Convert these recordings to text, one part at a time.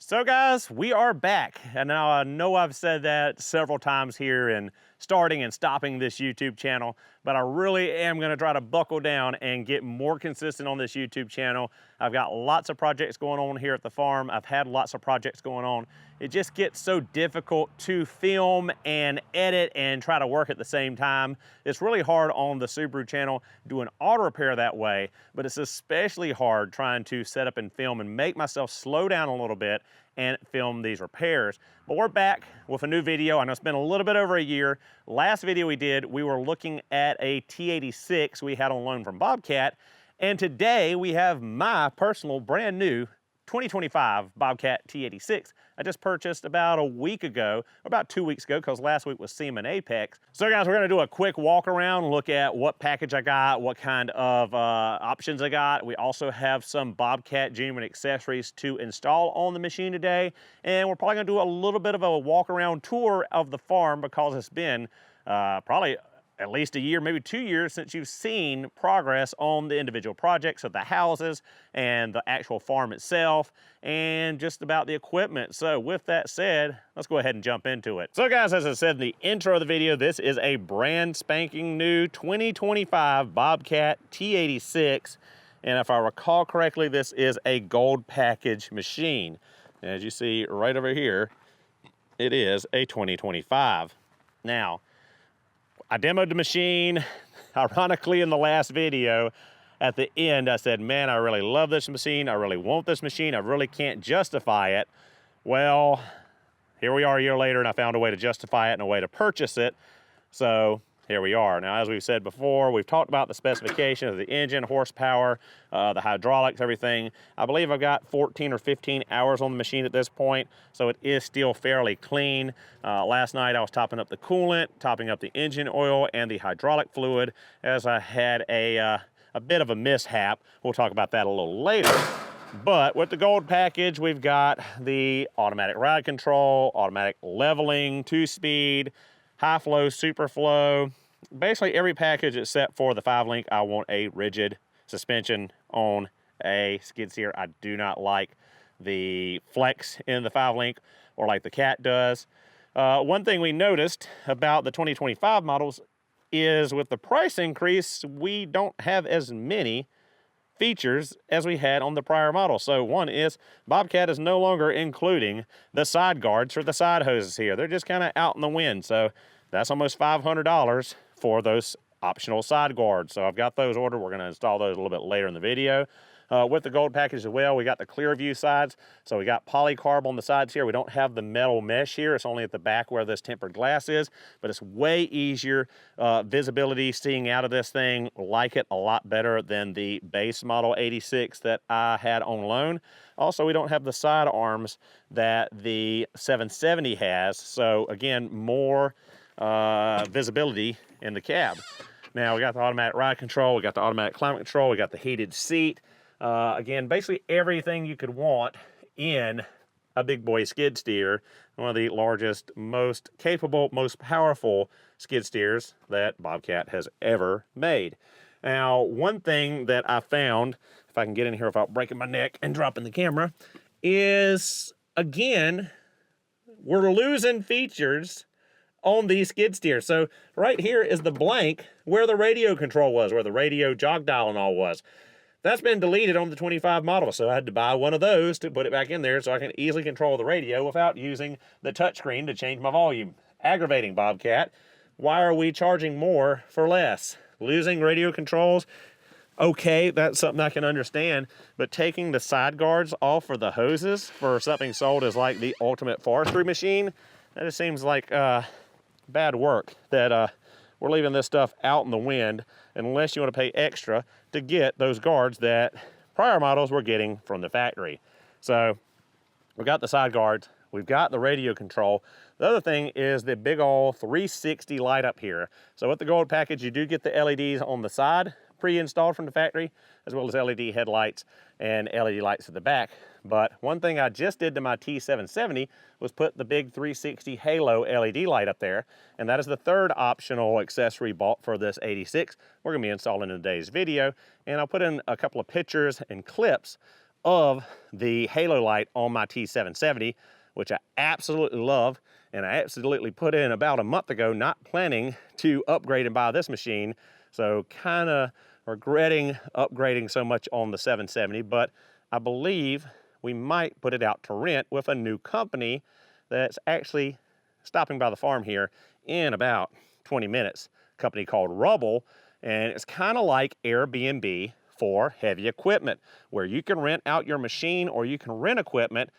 So guys, we are back. And now I know I've said that several times here in starting and stopping this YouTube channel, but I really am gonna try to buckle down and get more consistent on this YouTube channel. I've got lots of projects going on here at the farm. I've had lots of projects going on. It just gets so difficult to film and edit and try to work at the same time. It's really hard on the Subaru channel doing auto repair that way, but it's especially hard trying to set up and film and make myself slow down a little bit and film these repairs. But we're back with a new video. I know it's been a little bit over a year. Last video we did, we were looking at a T86 we had on loan from Bobcat. And today we have my personal brand new 2025 Bobcat T86. I just purchased about a week ago, about 2 weeks ago, because last week was SEMA and Apex. So guys, we're gonna do a quick walk around, look at what package I got, what kind of options I got. We also have some Bobcat genuine accessories to install on the machine today. And we're probably gonna do a little bit of a walk around tour of the farm because it's been probably at least a year, maybe 2 years since you've seen progress on the individual projects of the houses and the actual farm itself and just about the equipment. So with that said, let's go ahead and jump into it. So guys, as I said in the intro of the video, this is a brand spanking new 2025 Bobcat T86. And if I recall correctly, this is a gold package machine. As you see right over here, it is a 2025. Now, I demoed the machine. Ironically, in the last video, at the end, I said, man, I really love this machine. I really want this machine. I really can't justify it. Well, here we are a year later, and I found a way to justify it and a way to purchase it. So here we are. Now, as we've said before, we've talked about the specifications of the engine, horsepower, the hydraulics, everything. I believe I've got 14 or 15 hours on the machine at this point, so it is still fairly clean. Last night I was topping up the coolant, topping up the engine oil and the hydraulic fluid as I had a bit of a mishap. We'll talk about that a little later. But with the gold package, we've got the automatic ride control, automatic leveling, 2-speed, high flow, super flow, basically every package except for the 5-link. I want a rigid suspension on a skid steer. I do not like the flex in the 5-link or like the Cat does. One thing we noticed about the 2025 models is with the price increase, we don't have as many features as we had on the prior model. So one is Bobcat is no longer including the side guards for the side hoses here. They're just kind of out in the wind. So that's almost $500 for those optional side guards. So I've got those ordered. We're going to install those a little bit later in the video. With the gold package as well, we got the clear view sides. So we got polycarb on the sides here. We don't have the metal mesh here. It's only at the back where this tempered glass is, but it's way easier visibility seeing out of this thing. Like it a lot better than the base model 86 that I had on loan. Also, we don't have the side arms that the 770 has. So again, more visibility in the cab. Now we got the automatic ride control, we got the automatic climate control, we got the heated seat. Again, basically everything you could want in a big boy skid steer. One of the largest, most capable, most powerful skid steers that Bobcat has ever made. Now, one thing that I found, if I can get in here without breaking my neck and dropping the camera, is, again, we're losing features on these skid steers. So right here is the blank where the radio control was, where the radio jog dial and all was. That's been deleted on the 25 model, so I had to buy one of those to put it back in there so I can easily control the radio without using the touchscreen to change my volume. Aggravating, Bobcat. Why are we charging more for less? Losing radio controls, okay, that's something I can understand, but taking the side guards off for the hoses for something sold as like the ultimate forestry machine, that just seems like bad work that we're leaving this stuff out in the wind unless you want to pay extra to get those guards that prior models were getting from the factory. So we've got the side guards, we've got the radio control. The other thing is the big old 360 light up here. So with the gold package, you do get the LEDs on the side pre-installed from the factory, as well as LED headlights and LED lights at the back. But one thing I just did to my T770 was put the big 360 halo LED light up there, and that is the third optional accessory bought for this 86. We're gonna be installing in today's video, and I'll put in a couple of pictures and clips of the halo light on my T770, which I absolutely love, and I absolutely put in about a month ago, not planning to upgrade and buy this machine. So kind of regretting upgrading so much on the 770, but I believe we might put it out to rent with a new company that's actually stopping by the farm here in about 20 minutes. A company called Rubbl, and it's kind of like Airbnb for heavy equipment, where you can rent out your machine or you can rent equipment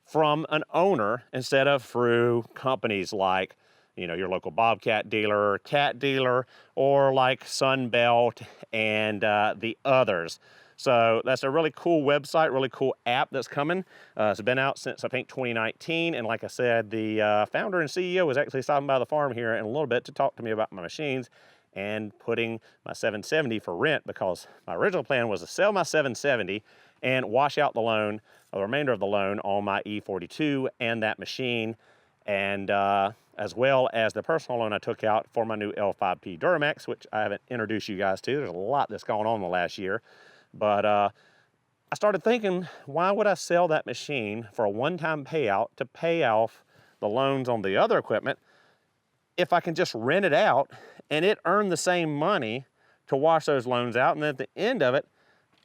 from an owner instead of through companies like, you know, your local Bobcat dealer, or Cat dealer, or like Sunbelt and the others. So that's a really cool website, really cool app that's coming. It's been out since I think 2019, and like I said, the founder and CEO was actually stopping by the farm here in a little bit to talk to me about my machines and putting my 770 for rent, because my original plan was to sell my 770 and wash out the loan, or the remainder of the loan, on my E42 and that machine, and as well as the personal loan I took out for my new L5P Duramax, which I haven't introduced you guys to. There's a lot that's gone on in the last year. But I started thinking, why would I sell that machine for a one-time payout to pay off the loans on the other equipment if I can just rent it out and it earn the same money to wash those loans out, and then at the end of it,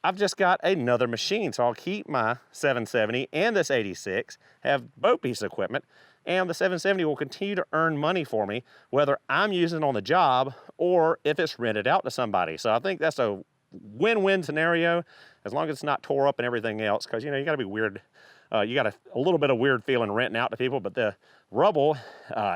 I've just got another machine. So I'll keep my 770 and this 86, have both pieces of equipment, and the 770 will continue to earn money for me, whether I'm using it on the job or if it's rented out to somebody. So I think that's a win-win scenario, as long as it's not tore up and everything else, because, you know, you got to be weird. You got a little bit of weird feeling renting out to people, but the Rubbl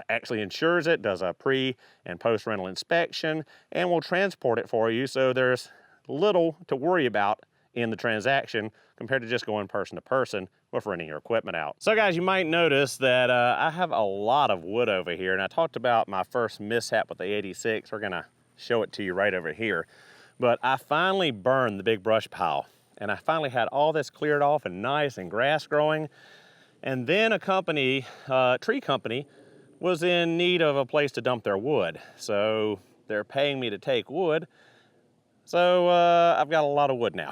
actually insures it, does a pre and post rental inspection, and will transport it for you. So there's little to worry about in the transaction compared to just going person to person with renting your equipment out. So guys, you might notice that I have a lot of wood over here, and I talked about my first mishap with the 86. We're gonna show it to you right over here. But I finally burned the big brush pile, and I finally had all this cleared off and nice and grass growing. And then a company, tree company, was in need of a place to dump their wood. So they're paying me to take wood. So I've got a lot of wood now.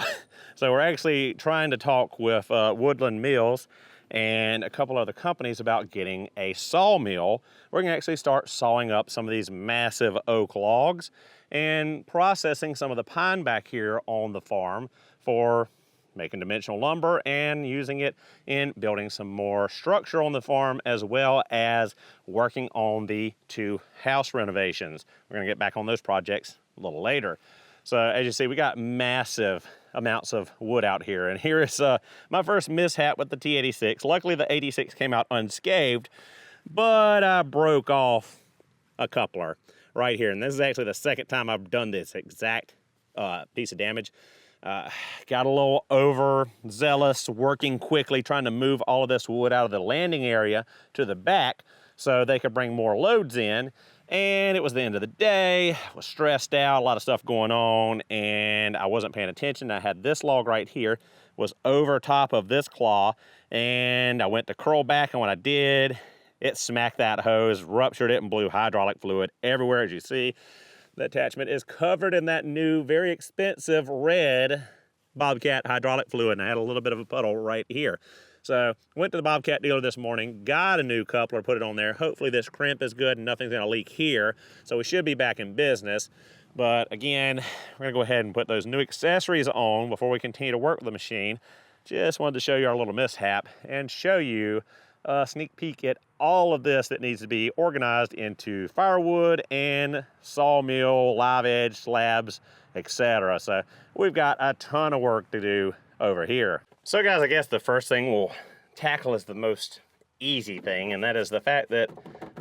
So we're actually trying to talk with Woodland Mills and a couple other companies about getting a sawmill. We're gonna actually start sawing up some of these massive oak logs and processing some of the pine back here on the farm for making dimensional lumber and using it in building some more structure on the farm, as well as working on the 2 house renovations. We're gonna get back on those projects a little later. So as you see, we got massive amounts of wood out here. And here is my first mishap with the T86. Luckily the 86 came out unscathed, but I broke off a coupler right here. And this is actually the second time I've done this exact piece of damage. Got a little overzealous, working quickly, trying to move all of this wood out of the landing area to the back so they could bring more loads in. And it was the end of the day, I was stressed out, a lot of stuff going on, and I wasn't paying attention. I had this log right here, was over top of this claw, and I went to curl back, and when I did, it smacked that hose, ruptured it, and blew hydraulic fluid everywhere. As you see, the attachment is covered in that new, very expensive red Bobcat hydraulic fluid, and I had a little bit of a puddle right here. So went to the Bobcat dealer this morning, got a new coupler, put it on there. Hopefully this crimp is good and nothing's gonna leak here. So we should be back in business. But again, we're gonna go ahead and put those new accessories on before we continue to work with the machine. Just wanted to show you our little mishap and show you a sneak peek at all of this that needs to be organized into firewood and sawmill, live edge, slabs, etc. So we've got a ton of work to do over here. So guys, I guess the first thing we'll tackle is the most easy thing, and that is the fact that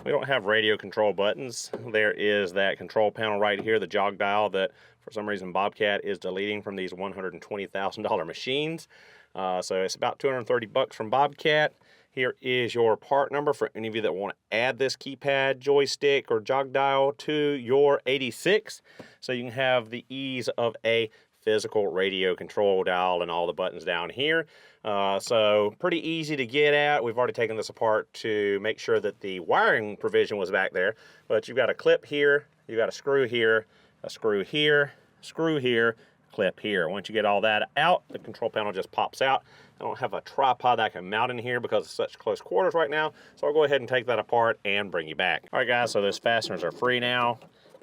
we don't have radio control buttons. There is that control panel right here, the jog dial, that for some reason Bobcat is deleting from these $120,000 machines. So it's about 230 bucks from Bobcat. Here is your part number for any of you that want to add this keypad, joystick, or jog dial to your 86, so you can have the ease of a physical radio control dial and all the buttons down here. So pretty easy to get at. We've already taken this apart to make sure that the wiring provision was back there, but you've got a clip here, you've got a screw here, a screw here, screw here, clip here. Once you get all that out, the control panel just pops out. I don't have a tripod that I can mount in here because it's such close quarters right now, so I'll go ahead and take that apart and bring you back. All right, guys, so those fasteners are free now,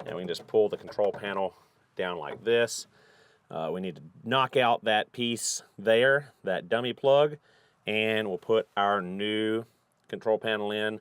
and we can just pull the control panel down like this. We need to knock out that piece there, that dummy plug, and we'll put our new control panel in.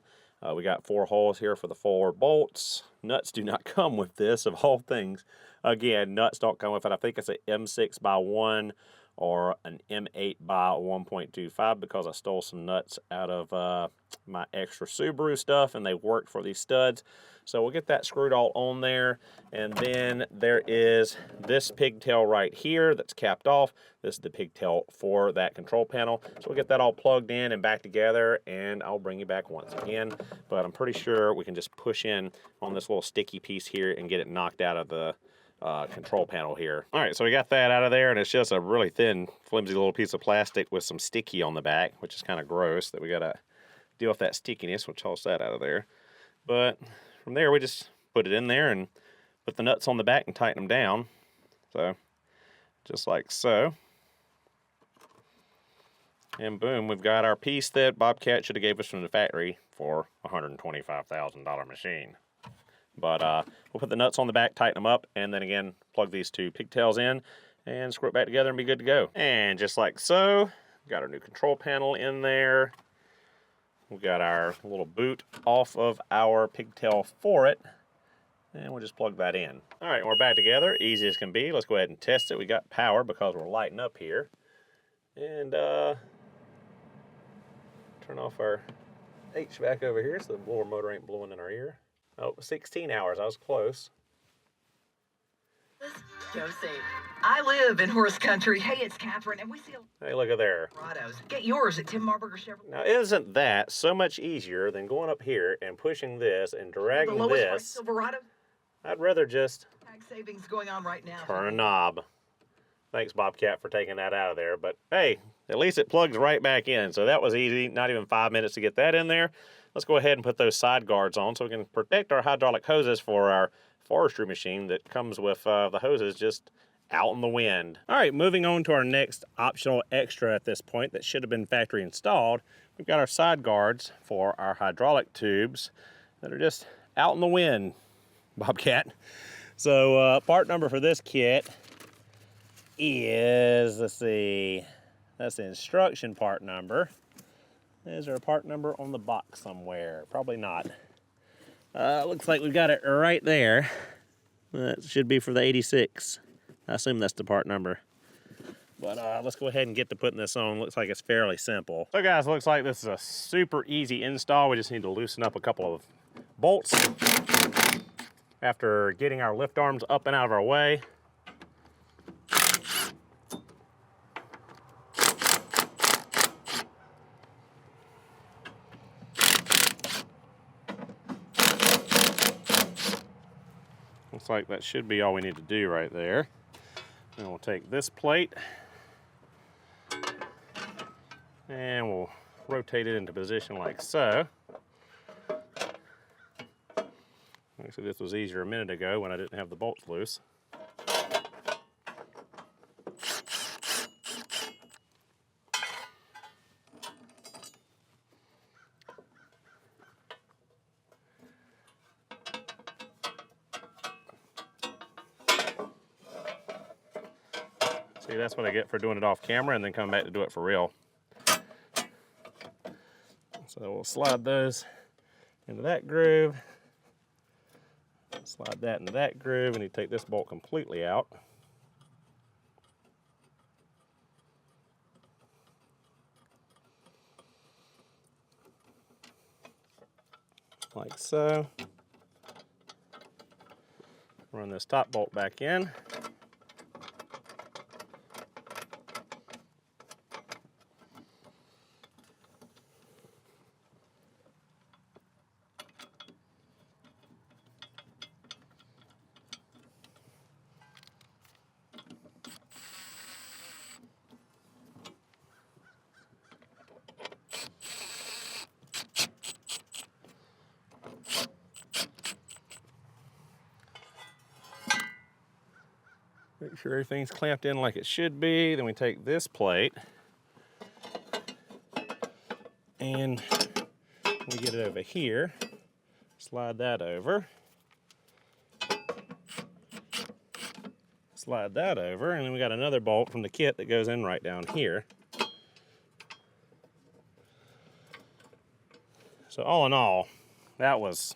We got 4 holes here for the 4 bolts. Nuts do not come with this, of all things. Again, nuts don't come with it. I think it's an M6x1 or an M8 by 1.25 because I stole some nuts out of my extra Subaru stuff and they worked for these studs. So we'll get that screwed all on there. And then there is this pigtail right here that's capped off. This is the pigtail for that control panel. So we'll get that all plugged in and back together, and I'll bring you back once again. But I'm pretty sure we can just push in on this little sticky piece here and get it knocked out of the control panel here. All right, so we got that out of there, and it's just a really thin, flimsy little piece of plastic with some sticky on the back, which is kind of gross that we gotta deal with that stickiness. We'll toss that out of there. But from there, we just put it in there and put the nuts on the back and tighten them down. So, just like so. And boom, we've got our piece that Bobcat should have gave us from the factory for a $125,000 machine. But we'll put the nuts on the back, tighten them up, and then again, plug these 2 pigtails in and screw it back together and be good to go. And just like so, got our new control panel in there. We've got our little boot off of our pigtail for it, and we'll just plug that in. All right, we're back together, easy as can be. Let's go ahead and test it. We got power because we're lighting up here. And turn off our HVAC over here so the blower motor ain't blowing in our ear. Oh, 16 hours, I was close. Jonsered. I live in horse country. Hey, it's Catherine, and we see Hey, look at there. Silverados. Get yours at Tim Marburger Chevrolet. Now, isn't that so much easier than going up here and pushing this and dragging the lowest this? price Silverado. I'd rather just Tax savings going on right now. turn a knob. Thanks, Bobcat, for taking that out of there. But hey, at least it plugs right back in. So that was easy. Not even 5 minutes to get that in there. Let's go ahead and put those side guards on so we can protect our hydraulic hoses for our forestry machine that comes with the hoses just out in the wind. All right, moving on to our next optional extra at this point that should have been factory installed. We've got our side guards for our hydraulic tubes that are just out in the wind, Bobcat. So part number for this kit is, let's see, that's the instruction part number. Is there a part number on the box somewhere? Probably not. Looks like we've got it right there. That should be for the 86. I assume that's the part number. But let's go ahead and get to putting this on. Looks like it's fairly simple. So guys, looks like this is a super easy install. We just need to loosen up a couple of bolts after getting our lift arms up and out of our way. Looks like that should be all we need to do right there. And we'll take this plate and we'll rotate it into position like so. Actually, this was easier a minute ago when I didn't have the bolts loose. See, that's what I get for doing it off camera and then coming back to do it for real. So we'll slide those into that groove. Slide that into that groove, and you take this bolt completely out. Like so. Run this top bolt back in. sure everything's clamped in like it should be. Then we take this plate and we get it over here. Slide that over. Slide that over, and then we got another bolt from the kit that goes in right down here. So all in all, that was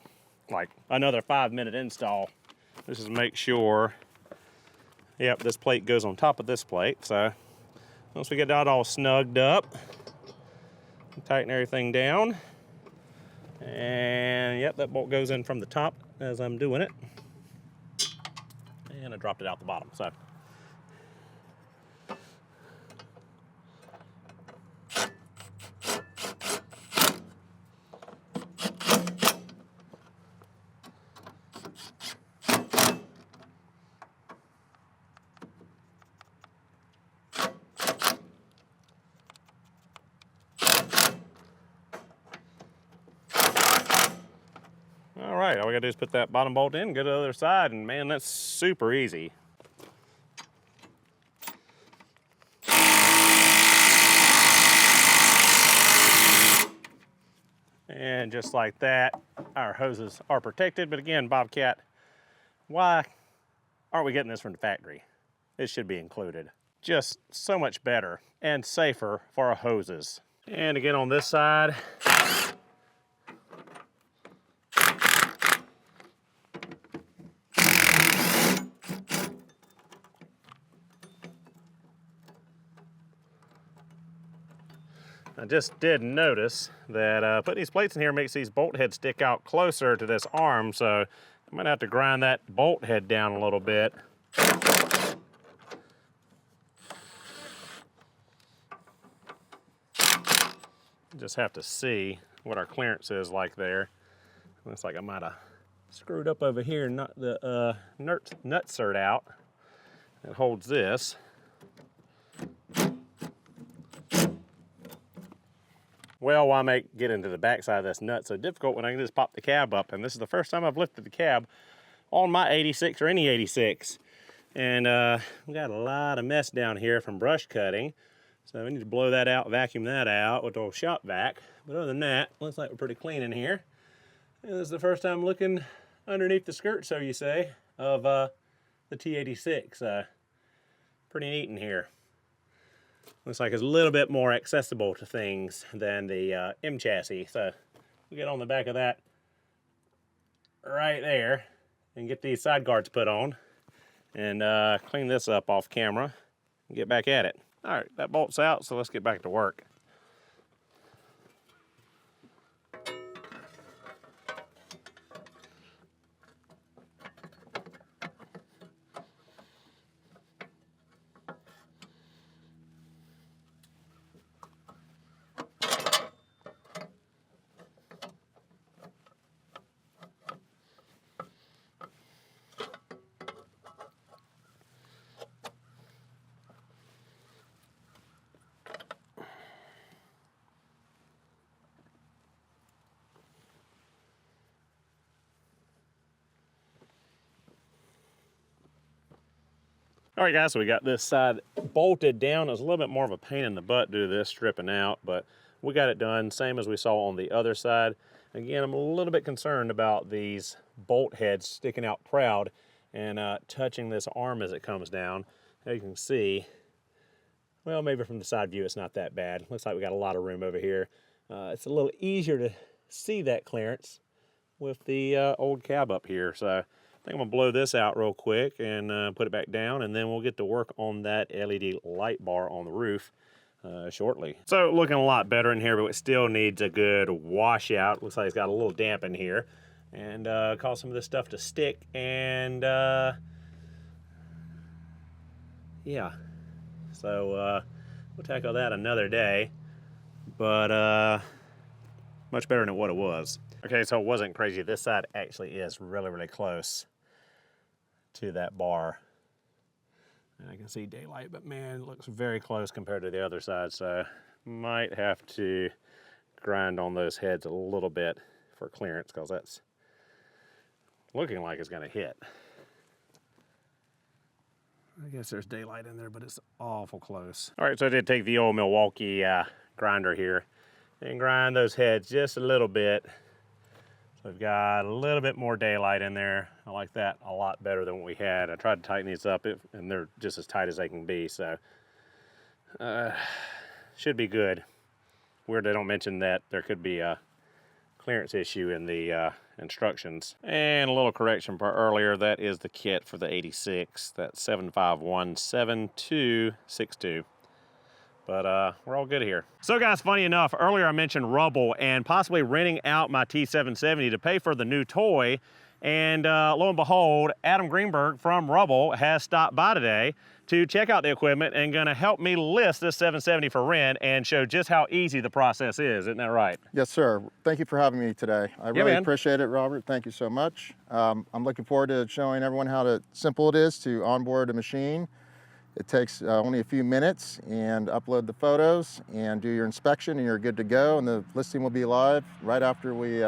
like another 5-minute install. This is make sure, yep, this plate goes on top of this plate. So once we get that all snugged up, tighten everything down. And yep, that bolt goes in from the top as I'm doing it. And I dropped it out the bottom, so. All right, all we gotta do is put that bottom bolt in, go to the other side, and man, that's super easy. And just like that, our hoses are protected. But again, Bobcat, why aren't we getting this from the factory? It should be included. Just so much better and safer for our hoses. And again on this side, I just did notice that putting these plates in here makes these bolt heads stick out closer to this arm, so I'm gonna have to grind that bolt head down a little bit. Just have to see what our clearance is like there. Looks like I might have screwed up over here and knocked the nutsert out that holds this. Well, why get into the backside of this nut so difficult when I can just pop the cab up? And this is the first time I've lifted the cab on my 86 or any 86. And we got a lot of mess down here from brush cutting. So we need to blow that out, vacuum that out with the old shop vac. But other than that, looks like we're pretty clean in here. And this is the first time looking underneath the skirt, so you say, of the T86. Pretty neat in here. Looks like it's a little bit more accessible to things than the M chassis. So we get on the back of that right there and get these side guards put on and clean this up off camera and get back at it. All right, that bolt's out, so let's get back to work. All right, guys, so we got this side bolted down. It was a little bit more of a pain in the butt due to this stripping out, but we got it done, same as we saw on the other side. Again, I'm a little bit concerned about these bolt heads sticking out proud and touching this arm as it comes down. As you can see, well, maybe from the side view it's not that bad. Looks like we got a lot of room over here. It's a little easier to see that clearance with the old cab up here. So I think I'm gonna blow this out real quick and put it back down, and then we'll get to work on that LED light bar on the roof shortly. So looking a lot better in here, but it still needs a good washout. Looks like it's got a little damp in here, and cause some of this stuff to stick. And yeah, so we'll tackle that another day, but much better than what it was. Okay, so it wasn't crazy. This side actually is really, really close to that bar. And I can see daylight, but man, it looks very close compared to the other side. So might have to grind on those heads a little bit for clearance, because that's looking like it's gonna hit. I guess there's daylight in there, but it's awful close. All right, so I did take the old Milwaukee grinder here and grind those heads just a little bit. So we've got a little bit more daylight in there. I like that a lot better than what we had. I tried to tighten these up, and they're just as tight as they can be, so should be good. Weird they don't mention that there could be a clearance issue in the instructions. And a little correction for earlier, that is the kit for the 86. That's 7517262. But we're all good here. So guys, funny enough, earlier I mentioned Rubbl and possibly renting out my T770 to pay for the new toy. And lo and behold, Adam Greenberg from Rubbl has stopped by today to check out the equipment and gonna help me list this 770 for rent and show just how easy the process is. Isn't that right? Yes, sir. Thank you for having me today. I really appreciate it, Robert. Thank you so much. I'm looking forward to showing everyone how simple it is to onboard a machine. It takes only a few minutes, and upload the photos and do your inspection, and you're good to go. And the listing will be live right after we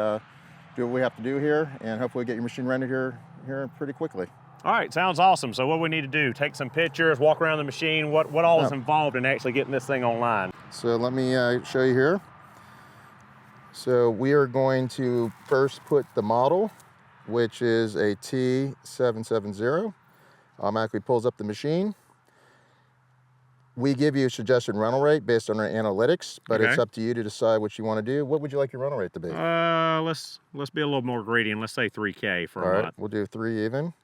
do what we have to do here, and hopefully get your machine rented here pretty quickly. All right, sounds awesome. So what we need to do, take some pictures, walk around the machine, what all is involved in actually getting this thing online? So let me show you here. So we are going to first put the model, which is a T770. Automatically pulls up the machine. We give you a suggested rental rate based on our analytics, but it's up to you to decide what you want to do. What would you like your rental rate to be? Let's be a little more greedy and let's say 3K for a month. We'll do 3 even.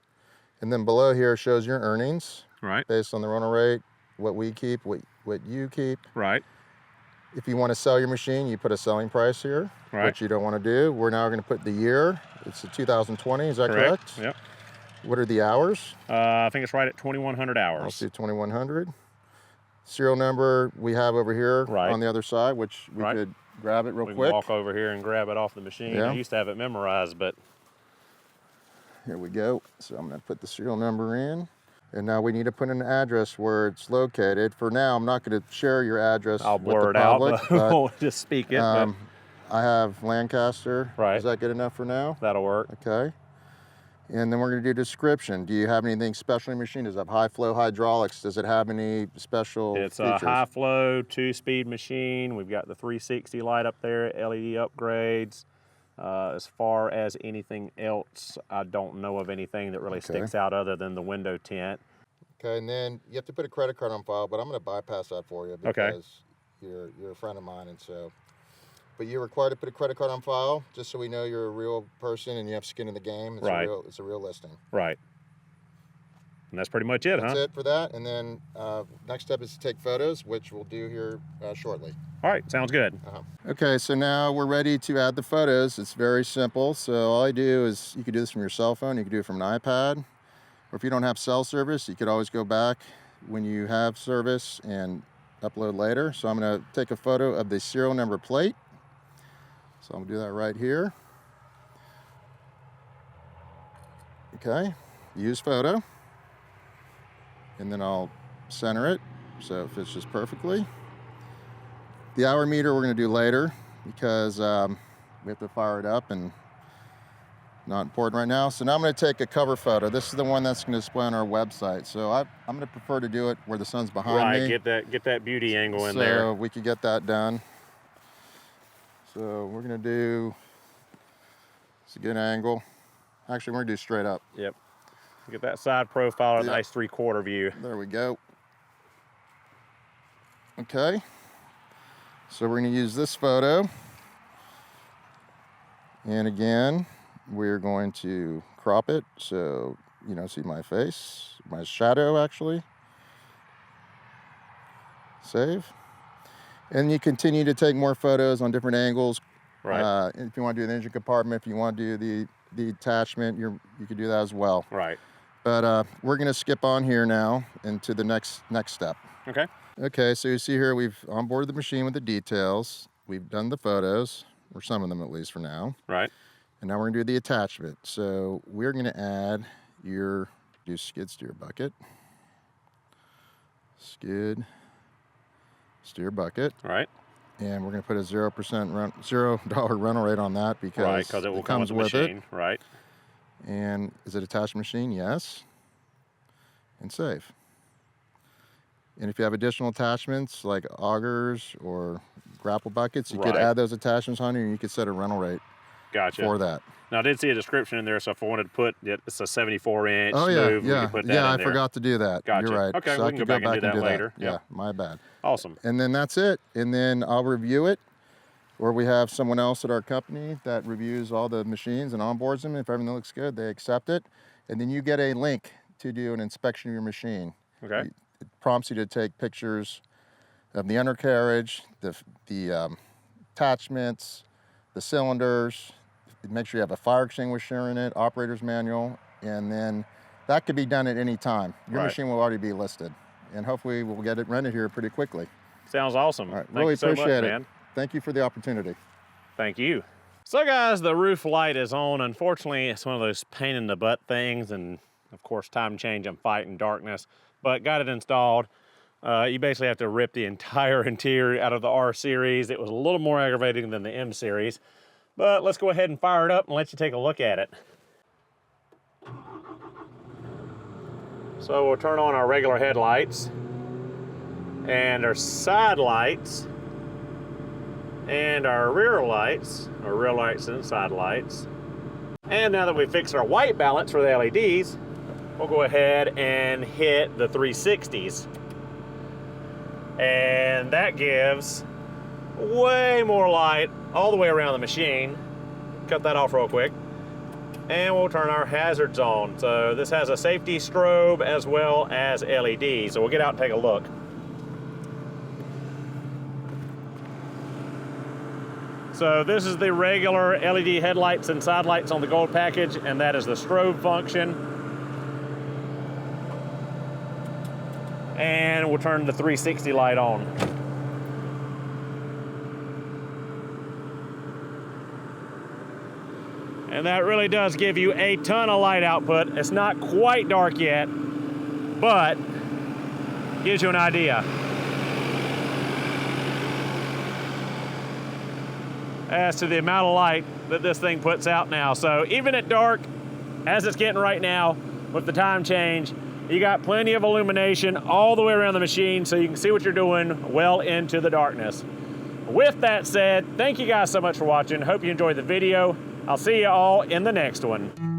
And then below here shows your earnings. Right. Based on the rental rate, what we keep, what you keep. Right. If you want to sell your machine, you put a selling price here, which you don't want to do. We're now going to put the year. It's a 2020, is that correct? Yep. What are the hours? I think it's right at 2,100 hours. I'll see 2,100. Serial number we have over here on the other side, which we could grab it real quick. We can walk over here and grab it off the machine. I used to have it memorized, but... Here we go. So I'm going to put the serial number in. And now we need to put in an address where it's located. For now, I'm not going to share your address I'll with blur the it out, public, but we'll just speak it. I have Lancaster. Right. Is that good enough for now? That'll work. Okay. And then we're going to do description. Do you have anything special in your machine? Does it have high flow hydraulics? Does it have any special features? It's a high flow 2-speed machine. We've got the 360 light up there, LED upgrades. As far as anything else, I don't know of anything that really sticks out other than the window tint. Okay, and then you have to put a credit card on file, but I'm going to bypass that for you because you're a friend of mine, and so. But you're required to put a credit card on file just so we know you're a real person and you have skin in the game. It's it's a real listing. Right. And that's pretty much it, That's it for that. And then next step is to take photos, which we'll do here shortly. All right, sounds good. Okay, so now we're ready to add the photos. It's very simple. So all I do is, you can do this from your cell phone, you can do it from an iPad, or if you don't have cell service, you could always go back when you have service and upload later. So I'm going to take a photo of the serial number plate. So I'm going to do that right here. Okay, use photo. And then I'll center it so it fits just perfectly. The hour meter we're going to do later because we have to fire it up and not important right now. So now I'm going to take a cover photo. This is the one that's going to display on our website. So I'm going to prefer to do it where the sun's behind me. Get that beauty angle in there. So we could get that done. So we're going to do, it's a good angle. Actually, we're going to do straight up. Yep. Get that side profile, a nice 3/4 view. There we go. Okay. So we're going to use this photo. And again, we're going to crop it so you don't see my face, my shadow actually. Save. And you continue to take more photos on different angles. Right. If you want to do the engine compartment, if you want to do the attachment, you can do that as well. Right. But we're going to skip on here now into the next step. Okay. Okay, so you see here we've onboarded the machine with the details. We've done the photos, or some of them at least for now. Right. And now we're going to do the attachment. So we're going to add do skid steer bucket. Skid steer bucket. Right. And we're going to put a $0 rental rate on that because it will come with the machine. Right. And is it attached machine? Yes. And save. And if you have additional attachments like augers or grapple buckets, you could Right. add those attachments on here and you could set a rental rate Gotcha. for that. Now, I did see a description in there, so if I wanted to put it, it's a 74-inch Oh yeah, move, we yeah, could put that yeah. in I there. forgot to do that. Gotcha. You're right. Okay, so we I can could go back and do that later. Yeah, Yep. my bad. Awesome. And then that's it. And then I'll review it, or we have someone else at our company that reviews all the machines and onboards them. If everything looks good, they accept it, and then you get a link to do an inspection of your machine. Okay. It prompts you to take pictures of the undercarriage, the attachments, the cylinders. Make sure you have a fire extinguisher in it, operator's manual, and then that could be done at any time. Your Right. machine will already be listed, and hopefully we'll get it rented here pretty quickly. Sounds awesome. All right, Thank really you so appreciate much, it. man. Thank you for the opportunity. Thank you. So guys, the roof light is on. Unfortunately, it's one of those pain in the butt things, and of course, time change, I'm fighting darkness, but got it installed. You basically have to rip the entire interior out of the R series. It was a little more aggravating than the M series, but let's go ahead and fire it up and let you take a look at it. So we'll turn on our regular headlights and our side lights and our rear lights and side lights. And now that we fixed our white balance for the LEDs, we'll go ahead and hit the 360s. And that gives way more light all the way around the machine. Cut that off real quick. And we'll turn our hazards on. So this has a safety strobe as well as LED. So we'll get out and take a look. So this is the regular LED headlights and side lights on the gold package, and that is the strobe function. And we'll turn the 360 light on. And that really does give you a ton of light output. It's not quite dark yet, but gives you an idea. As to the amount of light that this thing puts out now. So even at dark, as it's getting right now, with the time change, you got plenty of illumination all the way around the machine so you can see what you're doing well into the darkness. With that said, thank you guys so much for watching. Hope you enjoyed the video. I'll see you all in the next one.